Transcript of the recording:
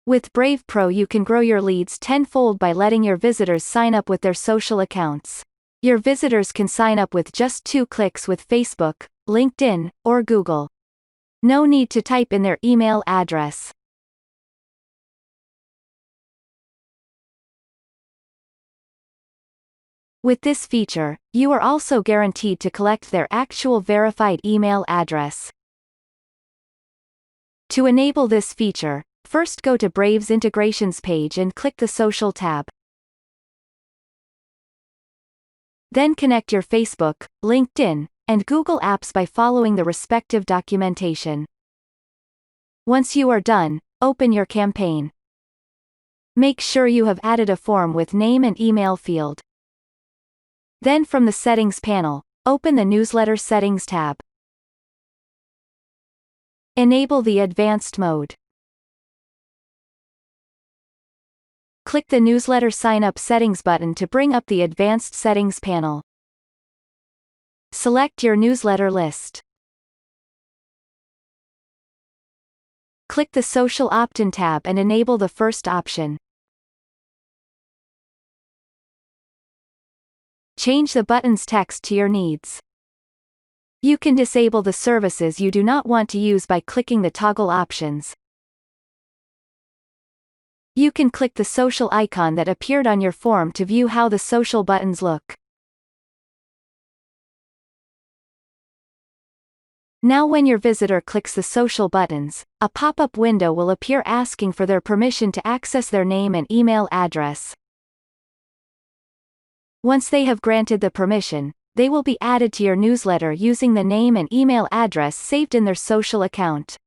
With Brave Pro you can grow your leads tenfold by letting your visitors sign up with their social accounts. Your visitors can sign up with just 2 clicks with Facebook, LinkedIn, or Google. No need to type in their email address. With this feature, you are also guaranteed to collect their actual verified email address. To enable this feature, first go to Brave's integrations page and click the Social tab. Then connect your Facebook, LinkedIn, and Google apps by following the respective documentation. Once you are done, open your campaign. Make sure you have added a form with name and email field. Then from the Settings panel, open the Newsletter Settings tab. Enable the Advanced mode. Click the Newsletter Sign Up Settings button to bring up the Advanced Settings panel. Select your newsletter list. Click the Social Opt-in tab and enable the first option. Change the button's text to your needs. You can disable the services you do not want to use by clicking the toggle options. You can click the social icon that appeared on your form to view how the social buttons look. Now when your visitor clicks the social buttons, a pop-up window will appear asking for their permission to access their name and email address. Once they have granted the permission, they will be added to your newsletter using the name and email address saved in their social account.